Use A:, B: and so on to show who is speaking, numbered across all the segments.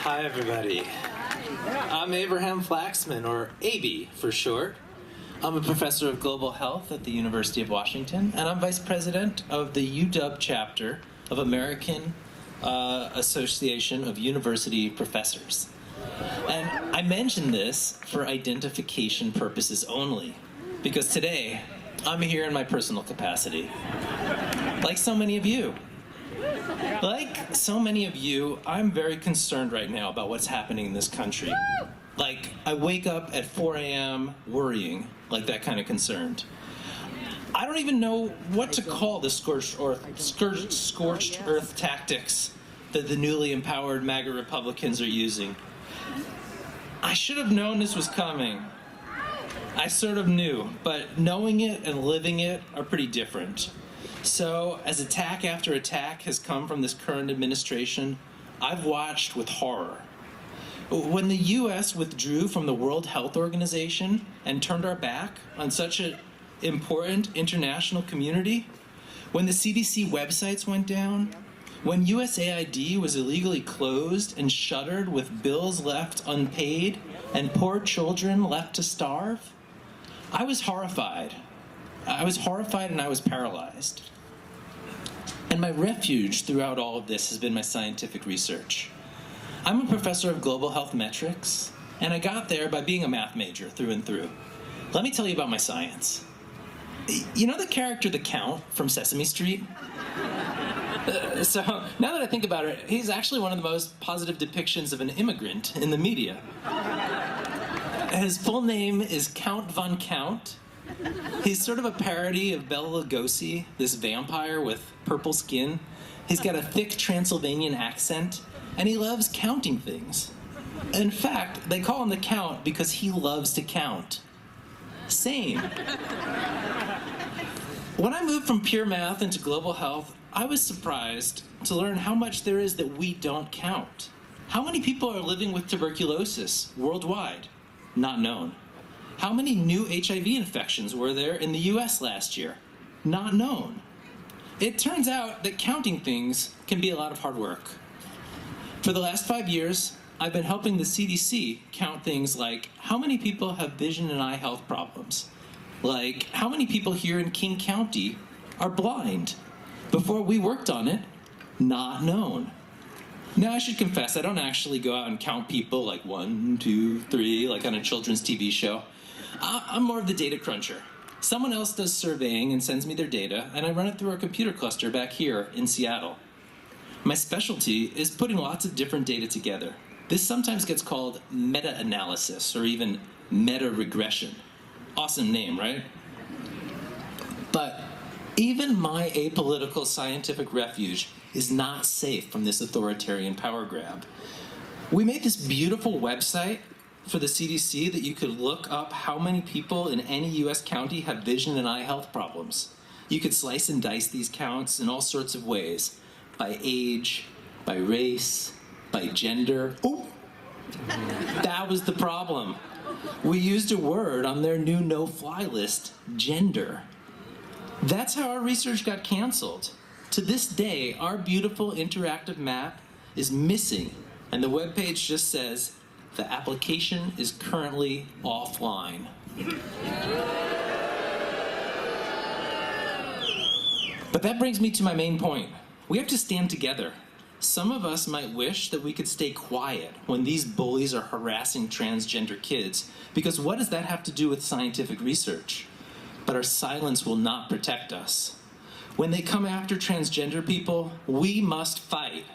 A: Hi, everybody. I'm Abraham Flaxman, or AB for short. I'm a professor of global health at the University of Washington, and I'm vice president of the UW chapter of American Association of University Professors. And I mention this for identification purposes only, because today I'm here in my personal capacity, like so many of you. Like so many of you, I'm very concerned right now about what's happening in this country. Like, I wake up at 4 a.m. worrying, like that kind of concerned. I don't even know what to call the scorched earth tactics that the newly empowered MAGA Republicans are using. I should have known this was coming. I sort of knew, but knowing it and living it are pretty different. So, as attack after attack has come from this current administration, I've watched with horror. When the US withdrew from the World Health Organization and turned our back on such an important international community, when the CDC websites went down, when USAID was illegally closed and shuttered with bills left unpaid and poor children left to starve, I was horrified. I was horrified and I was paralyzed. And my refuge throughout all of this has been my scientific research. I'm a professor of global health metrics, and I got there by being a math major through and through. Let me tell you about my science. You know the character the Count from Sesame Street? So now that I think about it, he's actually one of the most positive depictions of an immigrant in the media. His full name is Count Von Count. He's sort of a parody of Bela Lugosi, this vampire with purple skin. He's got a thick Transylvanian accent, and he loves counting things. In fact, they call him the Count because he loves to count. Same. When I moved from pure math into global health, I was surprised to learn how much there is that we don't count. How many people are living with tuberculosis worldwide? Not known. How many new HIV infections were there in the US last year? Not known. It turns out that counting things can be a lot of hard work. For the last 5 years, I've been helping the CDC count things like how many people have vision and eye health problems, like how many people here in King County are blind. Before we worked on it, not known. Now, I should confess, I don't actually go out and count people like 1, 2, 3, like on a children's TV show. I'm more of the data cruncher. Someone else does surveying and sends me their data, and I run it through our computer cluster back here in Seattle. My specialty is putting lots of different data together. This sometimes gets called meta-analysis or even meta-regression. Awesome name, right? But even my apolitical scientific refuge is not safe from this authoritarian power grab. We made this beautiful website for the CDC that you could look up how many people in any US county have vision and eye health problems. You could slice and dice these counts in all sorts of ways, by age, by race, by gender. Oh, that was the problem. We used a word on their new no-fly list, gender. That's how our research got canceled. To this day, our beautiful interactive map is missing, and the webpage just says, the application is currently offline. But that brings me to my main point. We have to stand together. Some of us might wish that we could stay quiet when these bullies are harassing transgender kids, because what does that have to do with scientific research? But our silence will not protect us. When they come after transgender people, we must fight.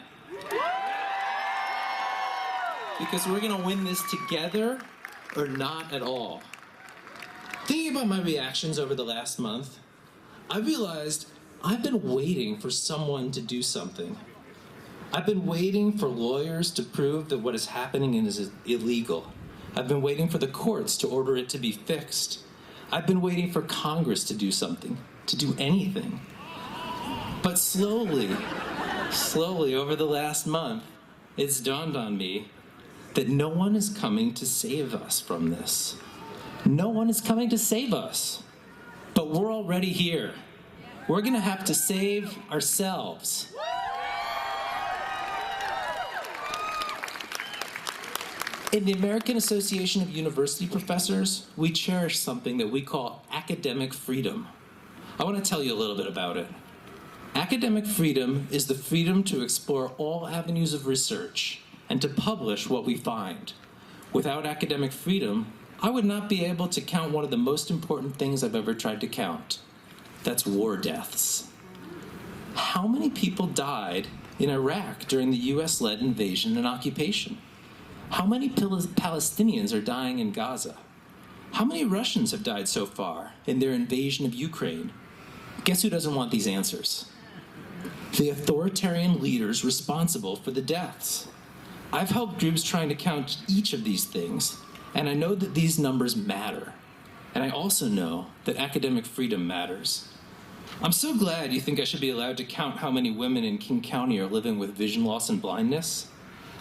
A: Because we're gonna win this together or not at all. Thinking about my reactions over the last month, I realized I've been waiting for someone to do something. I've been waiting for lawyers to prove that what is happening is illegal. I've been waiting for the courts to order it to be fixed. I've been waiting for Congress to do something, to do anything. But slowly over the last month, it's dawned on me that no one is coming to save us from this. No one is coming to save us. But we're already here. We're gonna have to save ourselves. In the American Association of University Professors, we cherish something that we call academic freedom. I want to tell you a little bit about it. Academic freedom is the freedom to explore all avenues of research and to publish what we find. Without academic freedom, I would not be able to count one of the most important things I've ever tried to count. That's war deaths. How many people died in Iraq during the US-led invasion and occupation? How many Palestinians are dying in Gaza? How many Russians have died so far in their invasion of Ukraine? Guess who doesn't want these answers? The authoritarian leaders responsible for the deaths. I've helped groups trying to count each of these things, and I know that these numbers matter. And I also know that academic freedom matters. I'm so glad you think I should be allowed to count how many women in King County are living with vision loss and blindness.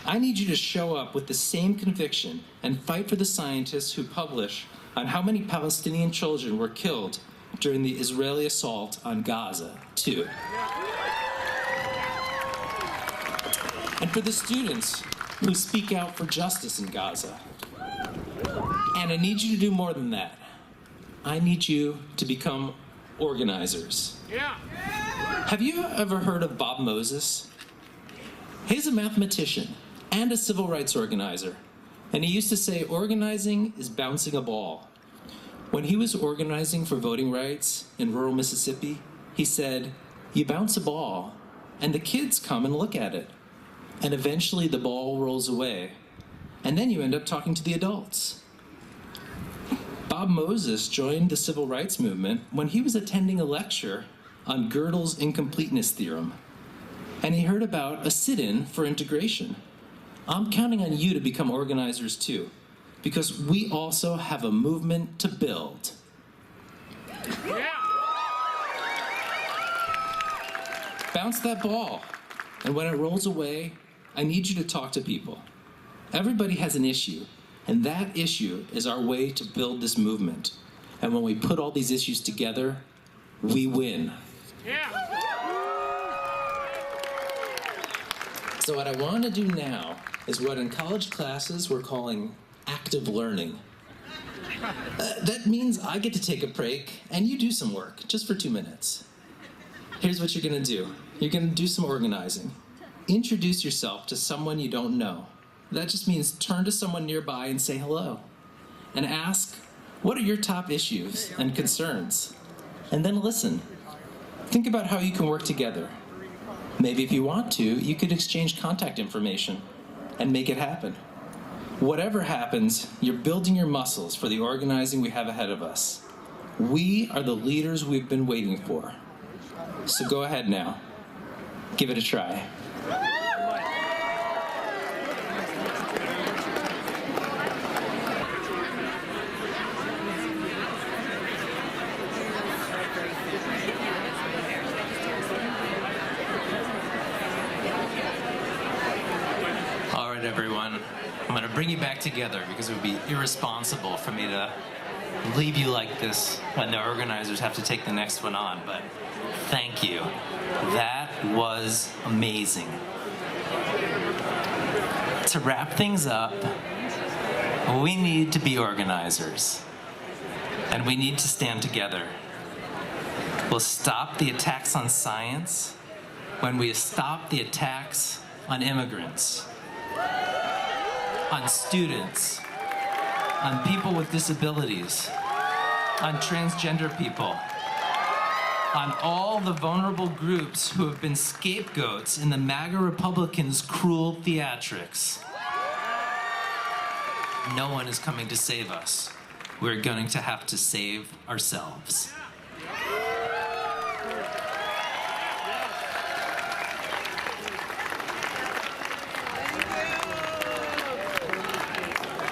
A: I need you to show up with the same conviction and fight for the scientists who publish on how many Palestinian children were killed during the Israeli assault on Gaza, too. And for the students who speak out for justice in Gaza. And I need you to do more than that. I need you to become organizers. Yeah. Have you ever heard of Bob Moses? He's a mathematician and a civil rights organizer. And he used to say, organizing is bouncing a ball. When he was organizing for voting rights in rural Mississippi, he said, you bounce a ball, and the kids come and look at it. And eventually the ball rolls away. And then you end up talking to the adults. Bob Moses joined the civil rights movement when he was attending a lecture on Gödel's incompleteness theorem. And he heard about a sit-in for integration. I'm counting on you to become organizers too, because we also have a movement to build. Yeah. Bounce that ball, and when it rolls away, I need you to talk to people. Everybody has an issue, and that issue is our way to build this movement. And when we put all these issues together, we win. Yeah. So what I want to do now is what in college classes we're calling active learning. That means I get to take a break and you do some work, just for 2 minutes. Here's what you're going to do. You're going to do some organizing. Introduce yourself to someone you don't know. That just means turn to someone nearby and say hello. And ask, what are your top issues and concerns? And then listen. Think about how you can work together. Maybe if you want to, you could exchange contact information and make it happen. Whatever happens, you're building your muscles for the organizing we have ahead of us. We are the leaders we've been waiting for. So go ahead now. Give it a try. All right, everyone. I'm going to bring you back together because it would be irresponsible for me to leave you like this when the organizers have to take the next one on, but thank you. That was amazing. To wrap things up, we need to be organizers, and we need to stand together. We'll stop the attacks on science when we stop the attacks on immigrants, on students, on people with disabilities, on transgender people, on all the vulnerable groups who have been scapegoats in the MAGA Republicans' cruel theatrics. No one is coming to save us. We're going to have to save ourselves.